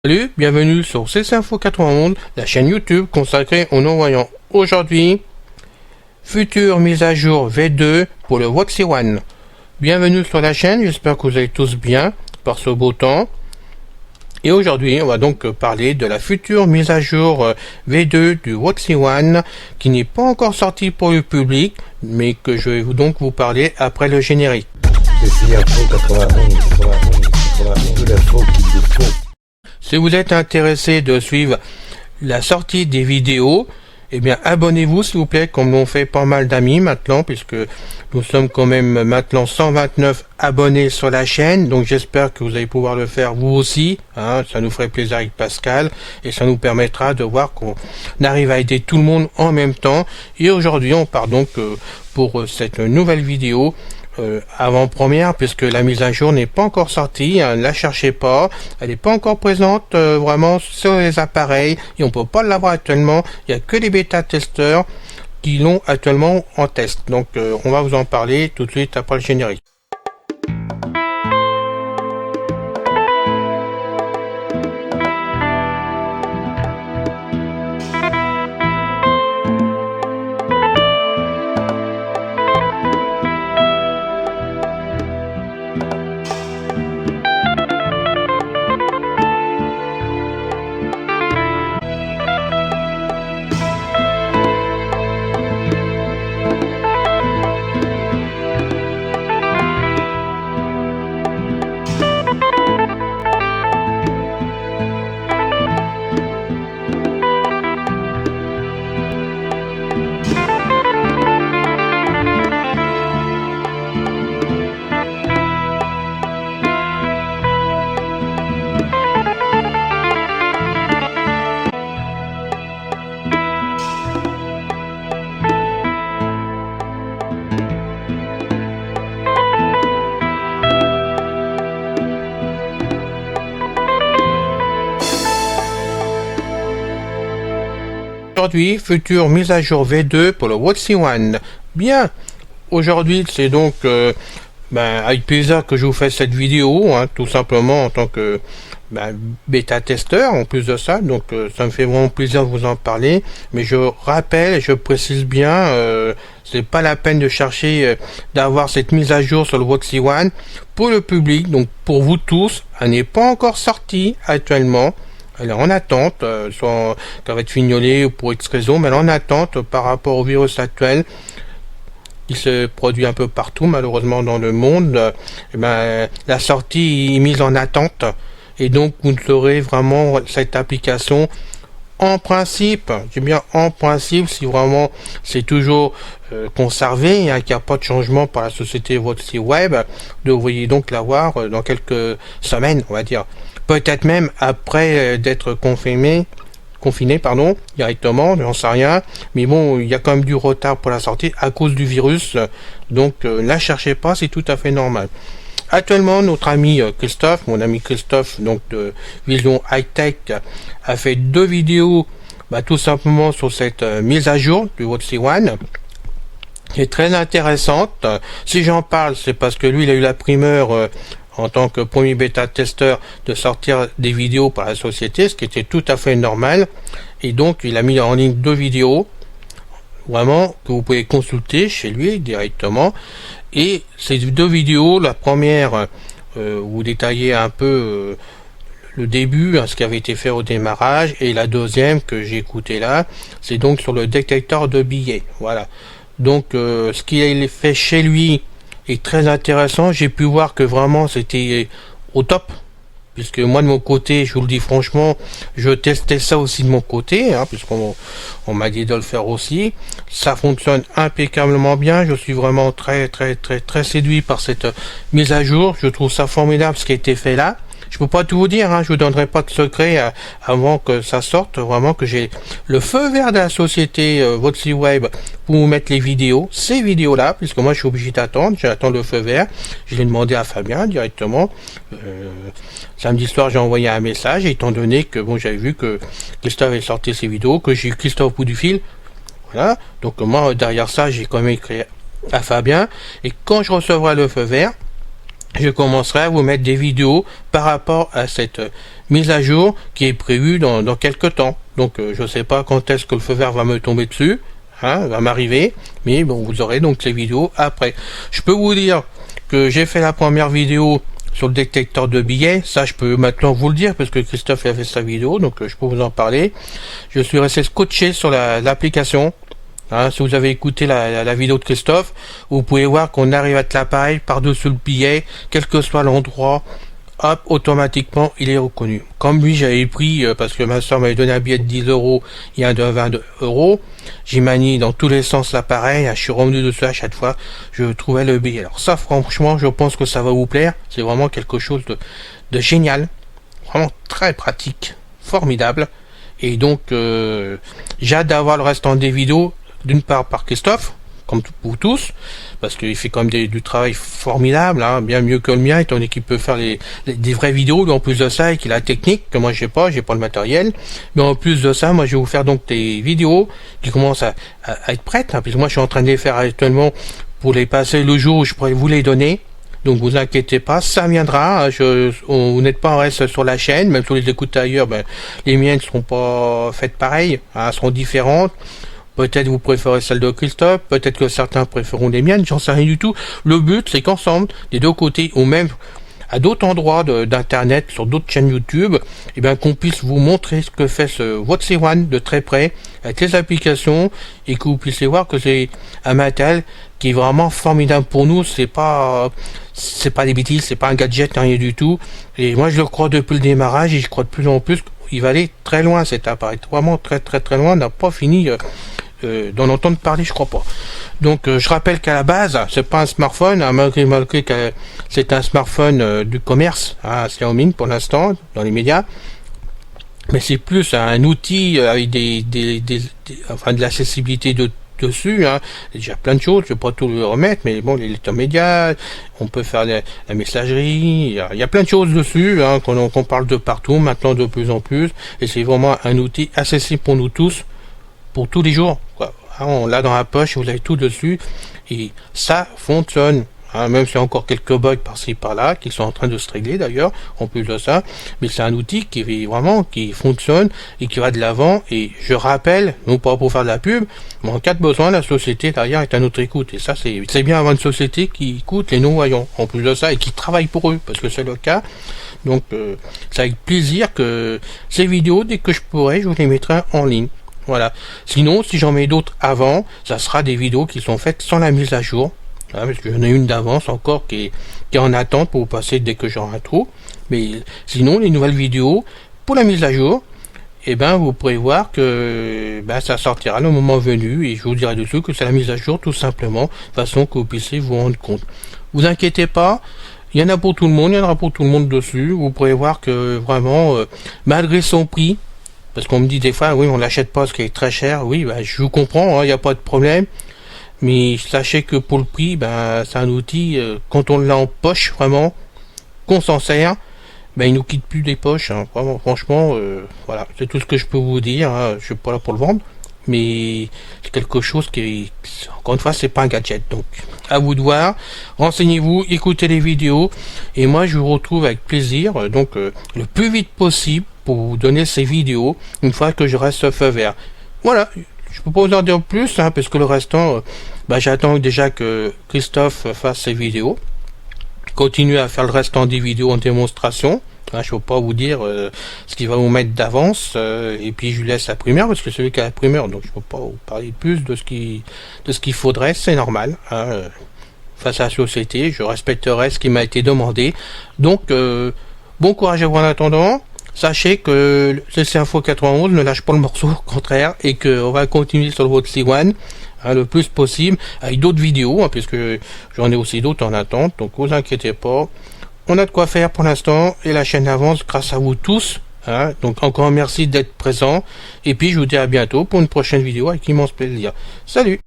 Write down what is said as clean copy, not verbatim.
Salut, bienvenue sur CCinfo 91, la chaîne YouTube consacrée aux non-voyants. Aujourd'hui, future mise à jour V2 pour le Voxy One. Bienvenue sur la chaîne, j'espère que vous allez tous bien par ce beau temps. Et aujourd'hui, on va donc parler de la future mise à jour V2 du Voxy One qui n'est pas encore sortie pour le public, mais que je vais donc vous parler après le générique. CCinfo 91, tout l'info qu'il vous faut. Si vous êtes intéressé de suivre la sortie des vidéos, eh bien abonnez-vous s'il vous plaît, comme l'ont fait pas mal d'amis maintenant, puisque nous sommes quand même maintenant 129 abonnés sur la chaîne, donc j'espère que vous allez pouvoir le faire vous aussi, hein, ça nous ferait plaisir avec Pascal, et ça nous permettra de voir qu'on arrive à aider tout le monde en même temps. Et aujourd'hui on part donc pour cette nouvelle vidéo, avant-première, puisque la mise à jour n'est pas encore sortie, hein, ne la cherchez pas, elle n'est pas encore présente vraiment sur les appareils et on peut pas l'avoir actuellement, il n'y a que les bêta-testeurs qui l'ont actuellement en test, donc on va vous en parler tout de suite après le générique. Aujourd'hui, future mise à jour V2 pour le Voxy One. Bien, aujourd'hui c'est donc avec plaisir que je vous fais cette vidéo, hein, tout simplement en tant que bêta-testeur en plus de ça, donc ça me fait vraiment plaisir de vous en parler, mais je rappelle et je précise bien, c'est pas la peine de chercher d'avoir cette mise à jour sur le Voxy One pour le public, donc pour vous tous, elle n'est pas encore sortie actuellement. Elle est en attente, soit qu'elle va être fignolée ou pour X raison, mais elle est en attente par rapport au virus actuel qui se produit un peu partout malheureusement dans le monde. La sortie est mise en attente et donc vous aurez vraiment cette application en principe, j'ai bien en principe, si vraiment c'est toujours conservé, hein, qu'il n'y a pas de changement par la société Voxy Web, vous devriez donc l'avoir dans quelques semaines, on va dire. Peut-être même après d'être confiné, directement, j'en sais rien. Mais bon, il y a quand même du retard pour la sortie à cause du virus. Donc, la cherchez pas, c'est tout à fait normal. Actuellement, notre ami Christophe, mon ami Christophe, donc de Vision High Tech, a fait 2 vidéos, tout simplement sur cette mise à jour du Voxy One, qui est très intéressante. Si j'en parle, c'est parce que lui, il a eu la primeur en tant que premier bêta-testeur de sortir des vidéos par la société, ce qui était tout à fait normal. Et donc, il a mis en ligne 2 vidéos, vraiment, que vous pouvez consulter chez lui directement. Et ces 2 vidéos, la première, vous détaillez un peu le début, hein, ce qui avait été fait au démarrage, et la deuxième que j'ai écouté là, c'est donc sur le détecteur de billets. Voilà. Donc, ce qu'il a fait chez lui est très intéressant. J'ai pu voir que vraiment c'était au top, puisque moi de mon côté, je vous le dis franchement, je testais ça aussi de mon côté, hein, puisqu'on m'a dit de le faire aussi. Ça fonctionne impeccablement bien. Je suis vraiment très séduit par cette mise à jour. Je trouve ça formidable ce qui a été fait là. Je peux pas tout vous dire, hein, je vous donnerai pas de secret avant que ça sorte, vraiment que j'ai le feu vert de la société Voxy Web pour vous mettre les vidéos, ces vidéos-là, puisque moi je suis obligé d'attendre, j'attends le feu vert. Je l'ai demandé à Fabien directement. Samedi soir j'ai envoyé un message, étant donné que bon j'avais vu que Christophe avait sorti ses vidéos, que j'ai eu Christophe au bout du fil. Voilà, donc moi derrière ça j'ai quand même écrit à Fabien, et quand je recevrai le feu vert, je commencerai à vous mettre des vidéos par rapport à cette mise à jour qui est prévue dans quelques temps. Donc je ne sais pas quand est-ce que le feu vert va me tomber dessus, va m'arriver, mais bon, vous aurez donc ces vidéos après. Je peux vous dire que j'ai fait la première vidéo sur le détecteur de billets, ça je peux maintenant vous le dire parce que Christophe a fait sa vidéo, donc je peux vous en parler. Je suis resté scotché sur l'application. Si vous avez écouté la vidéo de Christophe, vous pouvez voir qu'on arrive à l'appareil par-dessus le billet, quel que soit l'endroit, hop, automatiquement il est reconnu. Comme lui, j'avais pris, parce que ma soeur m'avait donné un billet de 10 euros et un de 20 euros, j'ai manié dans tous les sens l'appareil, je suis revenu dessus à chaque fois, je trouvais le billet. Alors ça, franchement, je pense que ça va vous plaire, c'est vraiment quelque chose de génial, vraiment très pratique, formidable, et donc j'ai hâte d'avoir le restant des vidéos, d'une part par Christophe, comme vous tous, parce qu'il fait quand même du travail formidable, bien mieux que le mien, étant donné qu'il peut faire des vraies vidéos, mais en plus de ça, et qu'il a la technique, que moi j'ai pas le matériel, mais en plus de ça, moi je vais vous faire donc des vidéos qui commencent à être prêtes, puisque moi je suis en train de les faire actuellement pour les passer le jour où je pourrais vous les donner. Donc vous inquiétez pas, ça viendra, vous n'êtes pas en reste sur la chaîne, même si vous les écoutez ailleurs, les miennes ne seront pas faites pareil, elles seront différentes. Peut-être vous préférez celle de Christophe, peut-être que certains préféreront les miennes, j'en sais rien du tout. Le but, c'est qu'ensemble, des deux côtés, ou même à d'autres endroits d'internet, sur d'autres chaînes YouTube, qu'on puisse vous montrer ce que fait ce WOTC One de très près, avec les applications, et que vous puissiez voir que c'est un matériel qui est vraiment formidable pour nous. C'est pas des bêtises, c'est pas un gadget, rien du tout. Et moi, je le crois depuis le démarrage, et je crois de plus en plus qu'il va aller très loin cet appareil, vraiment très très très loin. On n'a pas fini d'en entendre parler, je crois pas. Donc je rappelle qu'à la base, c'est pas un smartphone, malgré que c'est un smartphone du commerce, Xiaomi pour l'instant, dans les médias, mais c'est plus un outil avec de l'accessibilité dessus, déjà plein de choses, je vais pas tout le remettre, mais bon, les lecteurs médias, on peut faire la messagerie, il y a plein de choses dessus, qu'on parle de partout, maintenant de plus en plus, et c'est vraiment un outil accessible pour nous tous, pour tous les jours, quoi. On l'a dans la poche, vous avez tout dessus, et ça fonctionne. Même s'il y a encore quelques bugs par-ci par-là, qui sont en train de se régler d'ailleurs, en plus de ça, mais c'est un outil qui fonctionne et qui va de l'avant, et je rappelle, non pas pour faire de la pub, mais en cas de besoin, la société derrière est à notre écoute, et ça c'est bien avoir une société qui écoute les non-voyants, en plus de ça, et qui travaille pour eux, parce que c'est le cas. Donc c'est avec plaisir que ces vidéos, dès que je pourrai, je vous les mettrai en ligne. Voilà. Sinon, si j'en mets d'autres avant, ça sera des vidéos qui sont faites sans la mise à jour. Parce que j'en ai une d'avance encore qui est en attente pour vous passer dès que j'aurai un trou. Mais sinon, les nouvelles vidéos, pour la mise à jour, vous pourrez voir que ça sortira le moment venu, et je vous dirai dessus que c'est la mise à jour tout simplement, de façon que vous puissiez vous rendre compte. Vous inquiétez pas, il y en a pour tout le monde, il y en aura pour tout le monde dessus. Vous pourrez voir que vraiment, malgré son prix, parce qu'on me dit des fois, oui, on l'achète pas parce qu'il est très cher. Oui, je vous comprends, il n'y a pas de problème. Mais sachez que pour le prix, c'est un outil, quand on l'a en poche, vraiment, qu'on s'en sert, il nous quitte plus des poches. Vraiment, franchement, voilà, c'est tout ce que je peux vous dire. Je suis pas là pour le vendre, mais c'est quelque chose qui, encore une fois, c'est pas un gadget. Donc, à vous de voir. Renseignez-vous, écoutez les vidéos, et moi, je vous retrouve avec plaisir, donc le plus vite possible, pour vous donner ces vidéos une fois que je reste feu vert. Voilà, je peux pas vous en dire plus, parce que le restant, j'attends déjà que Christophe fasse ses vidéos, continue à faire le restant des vidéos en démonstration. Je peux pas vous dire ce qu'il va vous mettre d'avance, et puis je lui laisse la primeur, parce que c'est celui qui a la primeur, donc je peux pas vous parler plus de ce qu'il faudrait, c'est normal. Face à la société, je respecterai ce qui m'a été demandé. Donc, bon courage à vous en attendant. Sachez que CC Info 91 ne lâche pas le morceau, au contraire, et qu'on va continuer sur le WOTC One le plus possible, avec d'autres vidéos, puisque j'en ai aussi d'autres en attente, donc vous inquiétez pas. On a de quoi faire pour l'instant, et la chaîne avance grâce à vous tous. Donc encore merci d'être présents, et puis je vous dis à bientôt pour une prochaine vidéo avec immense plaisir. Salut!